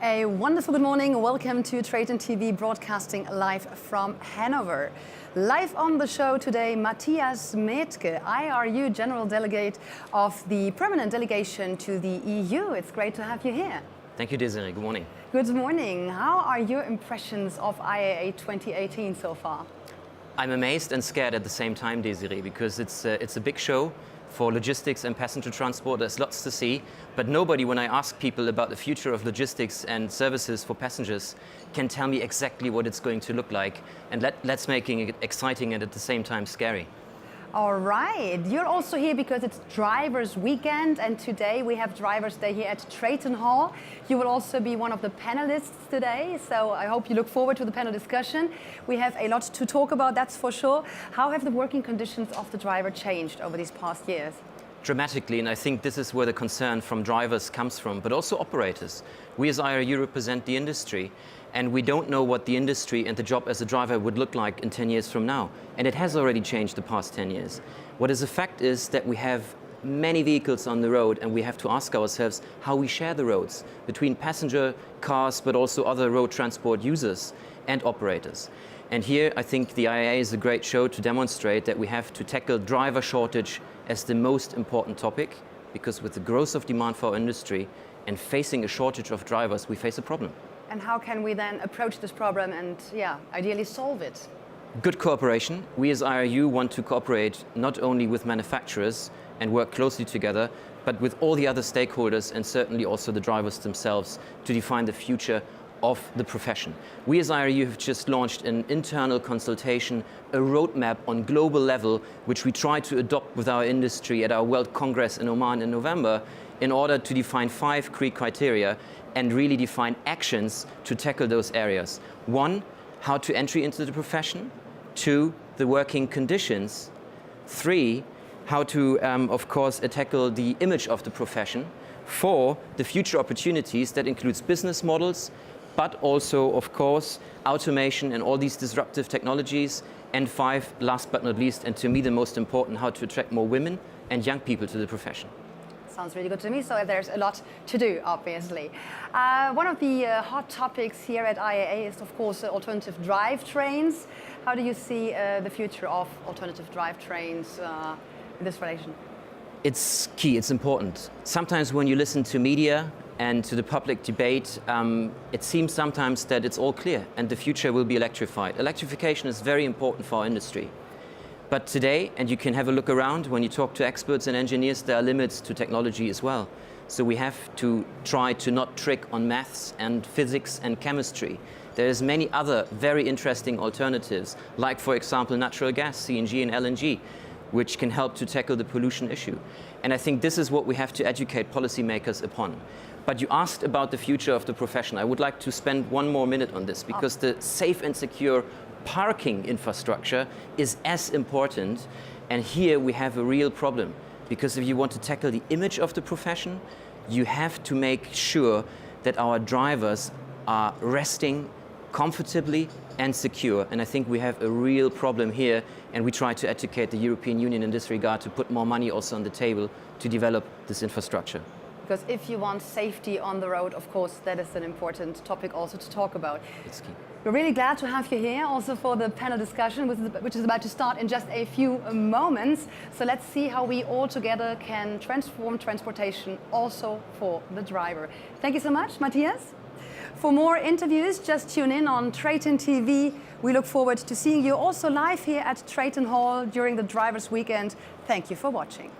A wonderful good morning. Welcome to TRATON TV, broadcasting live from Hanover. Live on the show today, Matthias Metke, IRU General Delegate of the Permanent Delegation to the EU. It's great to have you here. Thank you, Desiree. Good morning. Good morning. How are your impressions of IAA 2018 so far? I'm amazed and scared at the same time, Desiree, because it's a big show for logistics and passenger transport. There's lots to see, but nobody, when I ask people about the future of logistics and services for passengers, can tell me exactly what it's going to look like. And let's making it exciting and at the same time scary. All right, you're also here because it's Drivers Weekend, and today we have Drivers Day here at TRATON Hall. You will also be one of the panelists today, so I hope you look forward to the panel discussion. We have a lot to talk about, that's for sure. How have the working conditions of the driver changed over these past years? Dramatically, and I think this is where the concern from drivers comes from, but also operators. We as IRU represent the industry, and we don't know what the industry and the job as a driver would look like in 10 years from now. And it has already changed the past 10 years. What is a fact is that we have many vehicles on the road, and we have to ask ourselves how we share the roads between passenger cars, but also other road transport users and operators. And here I think the IAA is a great show to demonstrate that we have to tackle driver shortage as the most important topic, because with the growth of demand for our industry and facing a shortage of drivers, we face a problem. And how can we then approach this problem and, ideally solve it? Good cooperation. We as IRU want to cooperate not only with manufacturers and work closely together, but with all the other stakeholders and certainly also the drivers themselves to define the future of the profession. We as IRU have just launched an internal consultation, a roadmap on global level, which we try to adopt with our industry at our World Congress in Oman in November, in order to define 5 key criteria and really define actions to tackle those areas. 1, how to entry into the profession. 2, the working conditions. 3, how to, of course, tackle the image of the profession. 4, the future opportunities. That includes business models, but also, of course, automation and all these disruptive technologies. And 5, last but not least, and to me the most important, how to attract more women and young people to the profession. Sounds really good to me, so there's a lot to do, obviously. One of the hot topics here at IAA is, of course, alternative drivetrains. How do you see the future of alternative drivetrains in this relation? It's key, it's important. Sometimes when you listen to media and to the public debate, it seems sometimes that it's all clear and the future will be electrified. Electrification is very important for our industry. But today, and you can have a look around, when you talk to experts and engineers, there are limits to technology as well. So we have to try to not trick on maths and physics and chemistry. There's many other very interesting alternatives, like for example natural gas, CNG and LNG, which can help to tackle the pollution issue. And I think this is what we have to educate policymakers upon. But you asked about the future of the profession. I would like to spend 1 more minute on this, because the safe and secure parking infrastructure is as important, and here we have a real problem, because if you want to tackle the image of the profession, you have to make sure that our drivers are resting comfortably and secure, and I think we have a real problem here, and we try to educate the European Union in this regard to put more money also on the table to develop this infrastructure. Because if you want safety on the road, of course, that is an important topic also to talk about. It's key. We're really glad to have you here also for the panel discussion, which is about to start in just a few moments. So let's see how we all together can transform transportation also for the driver. Thank you so much, Matthias. For more interviews, just tune in on TRATON TV. We look forward to seeing you also live here at TRATON Hall during the Drivers Weekend. Thank you for watching.